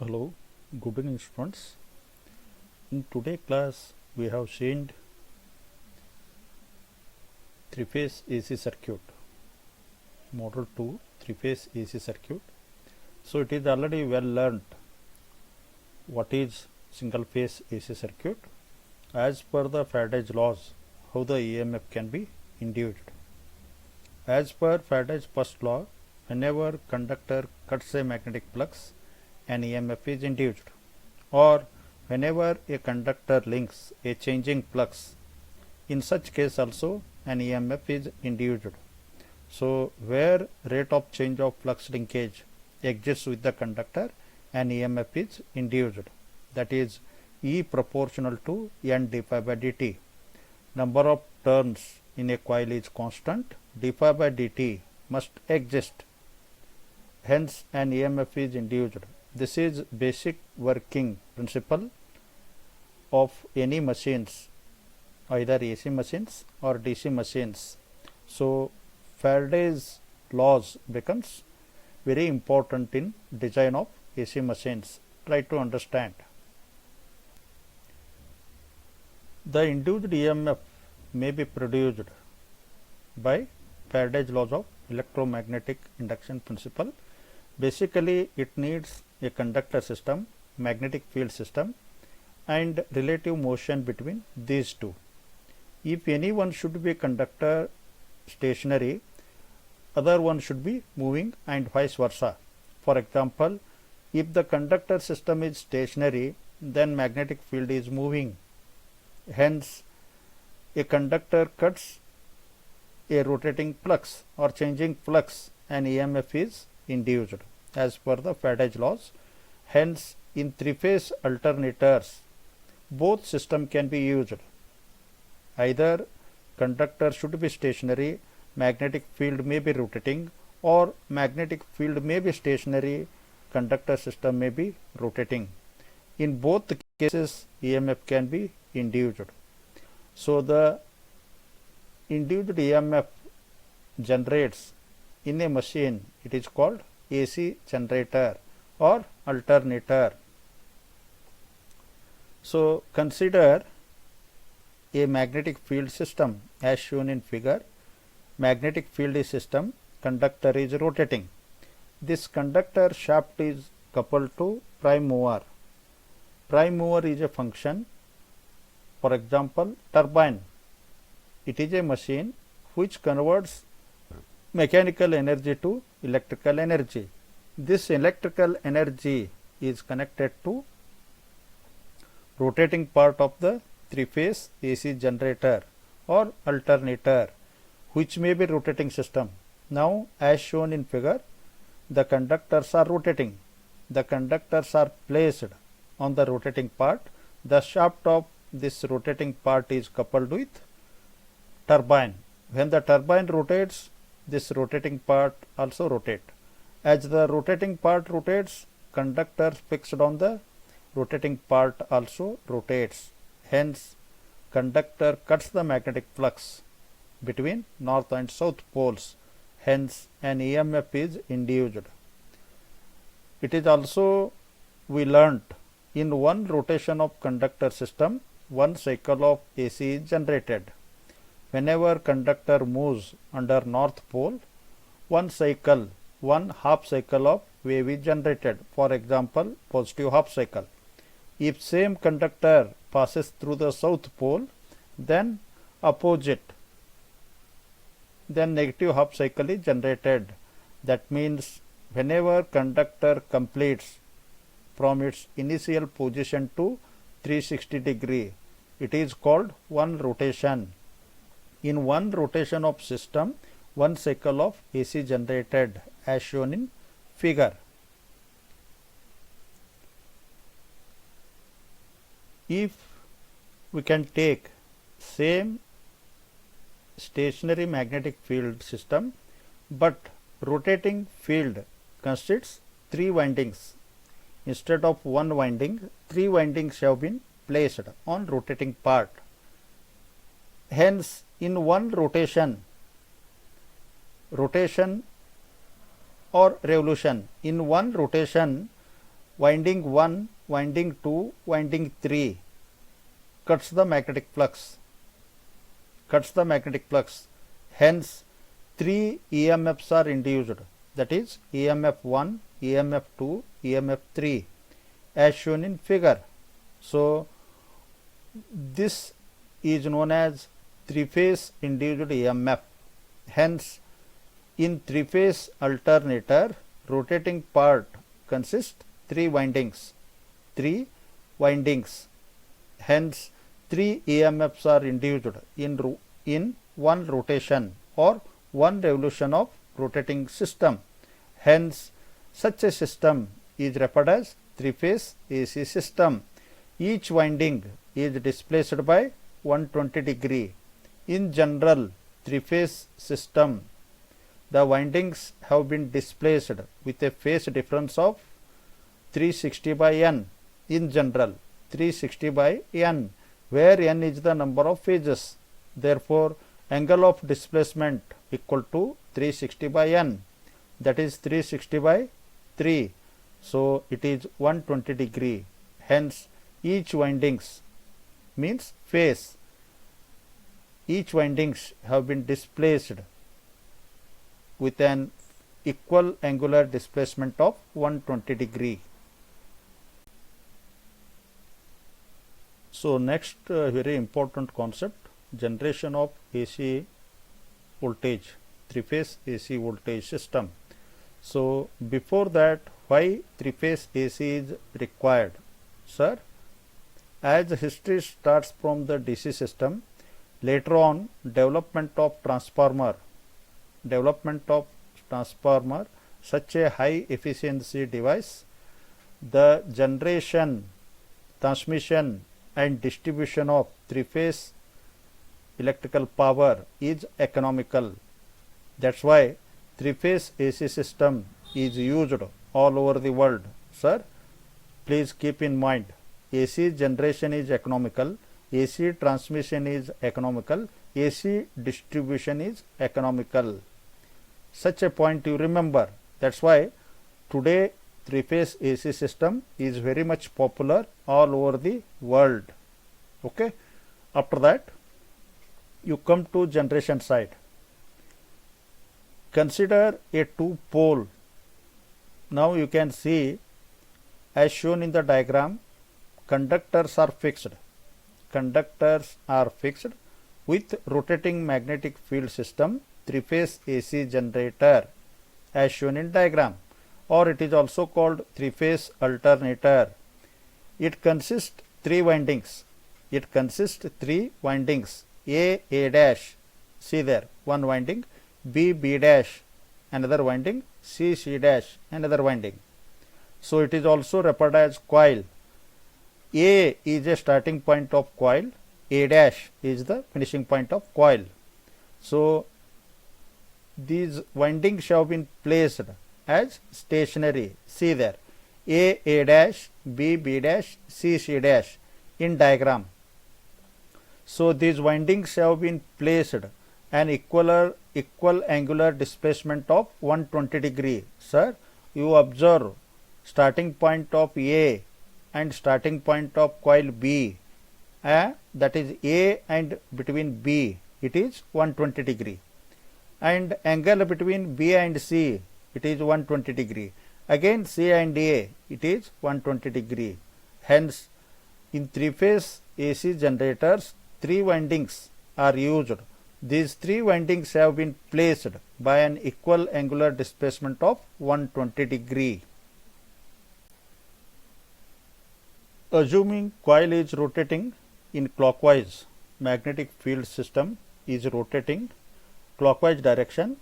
Hello, good evening students. In today class we have seen three-phase AC circuit, model 2 three-phase AC circuit. So it is already well learned what is single-phase AC circuit as per the Faraday's laws, how the EMF can be induced. As per Faraday's first law, whenever conductor cuts a magnetic flux, an EMF is induced, or whenever a conductor links a changing flux, in such case also an EMF is induced. So where rate of change of flux linkage exists with the conductor, an EMF is induced, that is E proportional to N d phi by dt. Number of turns in a coil is constant, d phi by dt must exist, hence an EMF is induced. This is basic working principle of any machines, either AC machines or DC machines. So Faraday's laws becomes very important in design of AC machines. Try to understand. The induced EMF may be produced by Faraday's laws of electromagnetic induction principle. Basically, it needs a conductor system, magnetic field system, and relative motion between these two. If any one should be conductor stationary, other one should be moving, and vice versa. For example, if the conductor system is stationary, then magnetic field is moving. Hence, a conductor cuts a rotating flux or changing flux, an EMF is induced as per the Faraday's laws. Hence, in three-phase alternators, both system can be used. Either conductor should be stationary, magnetic field may be rotating, or magnetic field may be stationary, conductor system may be rotating. In both cases, EMF can be induced. So the induced EMF generates in a machine, it is called AC generator or alternator. So consider a magnetic field system as shown in figure. Magnetic field system, conductor is rotating. This conductor shaft is coupled to prime mover. Prime mover is a function. For example, turbine. It is a machine which converts mechanical energy to electrical energy. This electrical energy is connected to rotating part of the three-phase AC generator or alternator, which may be rotating system. Now, as shown in figure, the conductors are rotating. The conductors are placed on the rotating part. The shaft of this rotating part is coupled with turbine. When the turbine rotates, this rotating part also rotates. As the rotating part rotates, conductor fixed on the rotating part also rotates. Hence, conductor cuts the magnetic flux between north and south poles. Hence, an EMF is induced. It is also we learnt in one rotation of conductor system, one cycle of AC is generated. Whenever conductor moves under north pole, one half cycle of wave is generated. For example, positive half cycle. If same conductor passes through the south pole, then opposite, then negative half cycle is generated. That means whenever conductor completes from its initial position to 360 degree, it is called one rotation. In one rotation of system, one cycle of AC generated as shown in figure. If we can take same stationary magnetic field system, but rotating field consists three windings. Instead of one winding, three windings have been placed on rotating part. Hence, in one rotation or revolution, in one rotation, winding 1, winding 2, winding 3 cuts the magnetic flux. Hence, 3 EMFs are induced, that is EMF 1, EMF 2, EMF 3 as shown in figure. So, this is known as three-phase induced EMF. Hence, in three-phase alternator, rotating part consists 3 windings. Hence, 3 EMFs are induced in one rotation or one revolution of rotating system. Hence, such a system is referred as three-phase AC system. Each winding is displaced by 120 degree. In general three-phase system, the windings have been displaced with a phase difference of 360 by n. In general, 360 by n, where n is the number of phases. Therefore, angle of displacement equal to 360 by n, that is 360 by 3. So, it is 120 degree. Hence, each windings means phase. Each windings have been displaced with an equal angular displacement of 120 degree. So, next very important concept, generation of AC voltage, three-phase AC voltage system. So, before that, why three-phase AC is required? Sir, as history starts from the DC system, later on development of transformer, such a high efficiency device, the generation, transmission and distribution of three-phase electrical power is economical. That's why three-phase AC system is used all over the world. Sir, please keep in mind, AC generation is economical, AC transmission is economical, AC distribution is economical. Such a point you remember. That's why today three-phase AC system is very much popular all over the world. Okay. After that, you come to generation side. Consider a two-pole. Now you can see, as shown in the diagram, conductors are fixed. With rotating magnetic field system, three-phase AC generator as shown in diagram, or it is also called three-phase alternator. It consists 3 windings. A dash, see there, one winding, B dash, another winding, C dash, another winding. So it is also referred as coil. A is a starting point of coil, A dash is the finishing point of coil. So these windings have been placed as stationary. See there, A dash, B dash, C dash in diagram. So these windings have been placed an equal angular displacement of 120 degree. Sir, you observe starting point of A and starting point of coil B, that is A and between B, it is 120 degree, and angle between B and C, it is 120 degree. Again C and A, it is 120 degree. Hence, in three-phase AC generators, 3 windings are used. These 3 windings have been placed by an equal angular displacement of 120 degree. Assuming coil is rotating in clockwise, magnetic field system is rotating clockwise direction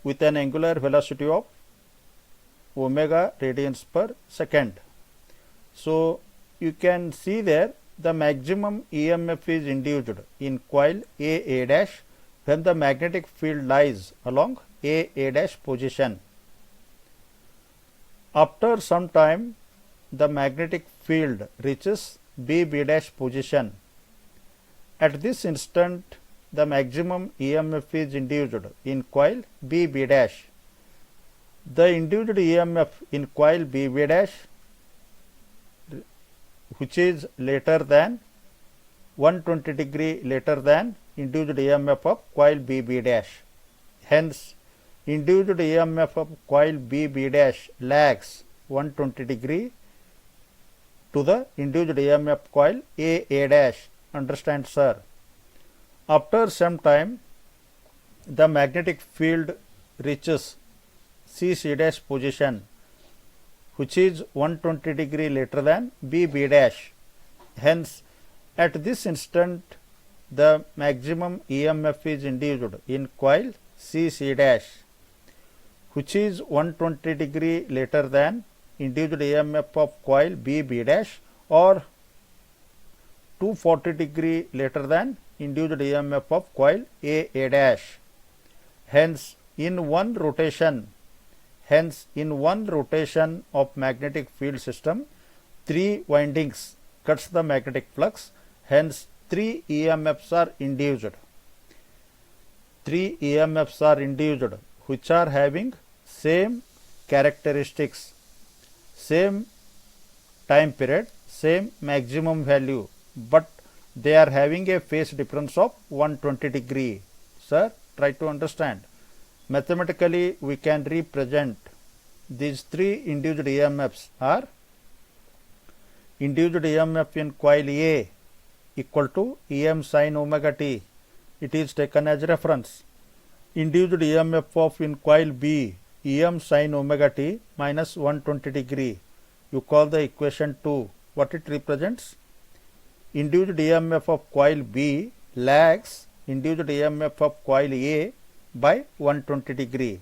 with an angular velocity of omega radians per second. So you can see there the maximum EMF is induced in coil A dash when the magnetic field lies along A dash position. After some time, the magnetic field reaches B dash position. At this instant, the maximum EMF is induced in coil B dash. The induced EMF in coil B dash which is later than 120 degree later than induced EMF of coil BB dash. Hence, induced EMF of coil BB dash lags 120 degree to the induced EMF coil A dash. Understand, sir? After some time, the magnetic field reaches C dash position, which is 120 degree later than B dash. Hence, at this instant, the maximum EMF is induced in coil C dash, which is 120 degree later than induced EMF of coil B dash, or 240 degree later than induced EMF of coil A dash. Hence, in one rotation of magnetic field system, 3 windings cuts the magnetic flux. Hence, 3 EMFs are induced. 3 EMFs are induced which are having same characteristics, same time period, same maximum value, but they are having a phase difference of 120 degree. Sir, try to understand. Mathematically, we can represent these 3 induced EMFs are induced EMF in coil A equal to Em sin omega t. It is taken as reference. Induced EMF of in coil B, Em sin omega t minus 120 degree. You call the equation 2. What it represents? Induced EMF of coil B lags induced EMF of coil A by 120 degree.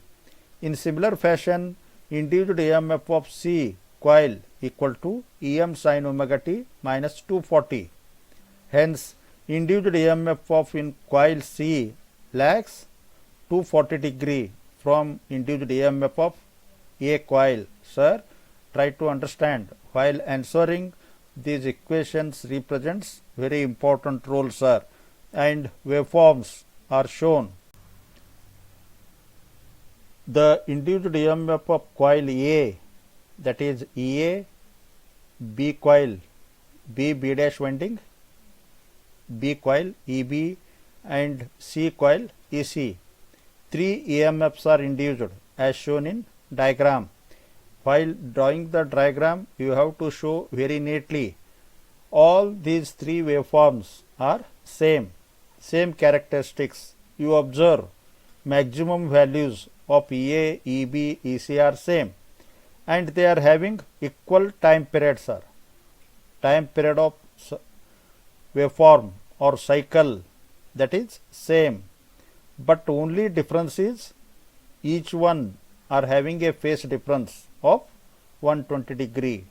In similar fashion, induced EMF of C coil equal to Em sin omega t minus 240. Hence, induced EMF of in coil C lags 240 degree from induced EMF of A coil. Sir, try to understand. While answering, these equations represents very important role, sir, and waveforms are shown. The induced EMF of coil A, that is EA, B coil B dash winding, B coil EB, and C coil EC. 3 EMFs are induced as shown in diagram. While drawing the diagram, you have to show very neatly. All these 3 waveforms are same characteristics. You observe maximum values of EA, EB, EC are same, and they are having equal time periods, sir. Time period of waveform or cycle, that is same, but only difference is each one are having a phase difference of 120 degree.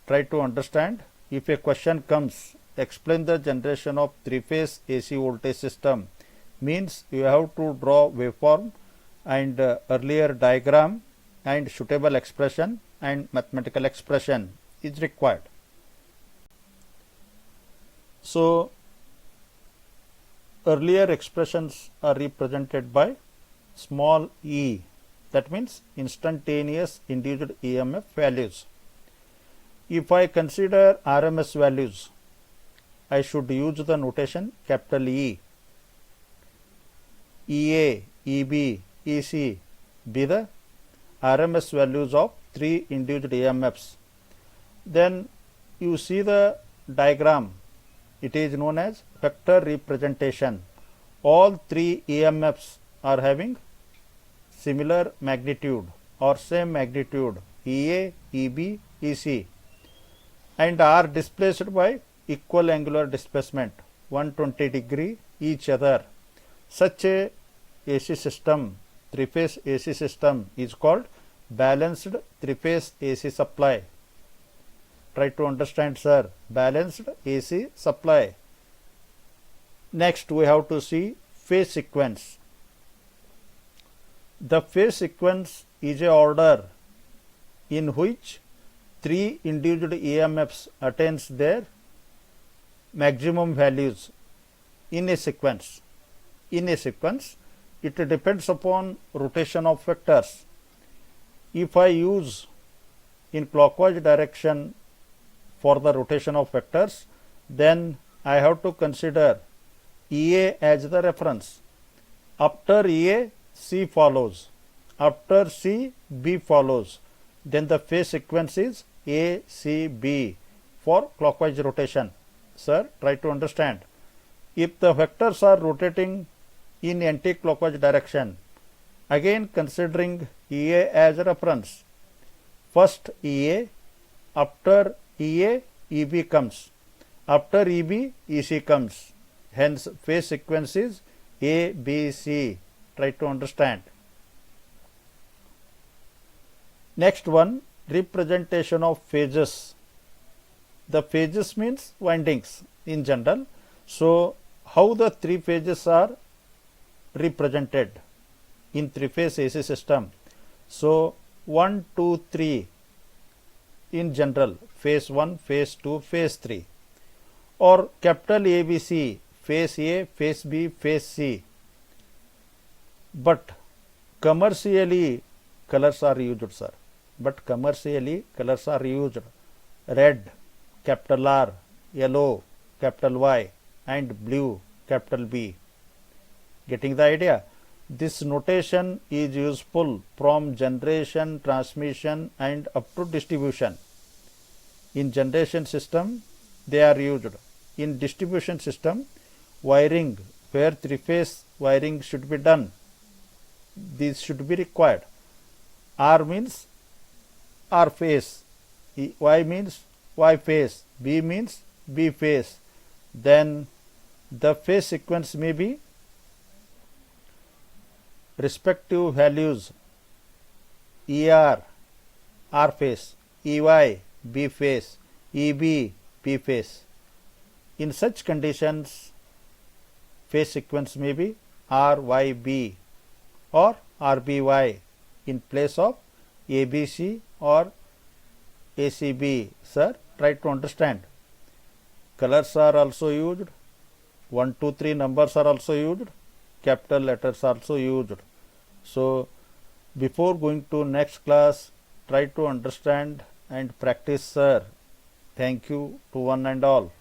Try to understand. If a question comes, explain the generation of 3-phase AC voltage system, means you have to draw waveform and earlier diagram and suitable expression and mathematical expression is required. So, earlier expressions are represented by small e, that means instantaneous induced EMF values. If I consider RMS values, I should use the notation capital E. EA, EB, EC be the RMS values of 3 induced EMFs. Then you see the diagram. It is known as vector representation. All 3 EMFs are having similar magnitude or same magnitude, EA, EB, EC, and are displaced by equal angular displacement 120 degree each other. Such a AC system, 3-phase AC system, is called balanced 3-phase AC supply. Try to understand, sir. Balanced AC supply. Next, we have to see phase sequence. The phase sequence is a order in which 3 induced EMFs attains their maximum values in a sequence. In a sequence, it depends upon rotation of vectors. If I use in clockwise direction for the rotation of vectors, then I have to consider EA as the reference. After EA, C follows. After C, B follows. Then the phase sequence is A, C, B for clockwise rotation. Sir, try to understand. If the vectors are rotating in anti-clockwise direction, again considering EA as a reference. First EA, after EA, EB comes. After EB, EC comes. Hence, phase sequence is A, B, C. Try to understand. Next one, representation of phases. The phases means windings in general. So, how the three phases are represented in three-phase AC system? So, 1, 2, 3 in general, phase 1, phase 2, phase 3, or capital ABC, phase A, phase B, phase C. But commercially colors are used, sir. But commercially colors are used: red, capital R, yellow, capital Y, and blue, capital B. Getting the idea? This notation is useful from generation, transmission, and up to distribution. In generation system, they are used. In distribution system, wiring, where three-phase wiring should be done, these should be required. R means R phase, Y means Y phase, B means B phase. Then the phase sequence may be respective values: ER, R phase, EY, B phase, EB, B phase. In such conditions, phase sequence may be RYB or RBY in place of ABC or ACB. Sir, try to understand. Colors are also used. 1, 2, 3 numbers are also used. Capital letters are also used. So, before going to next class, try to understand and practice, sir. Thank you to one and all.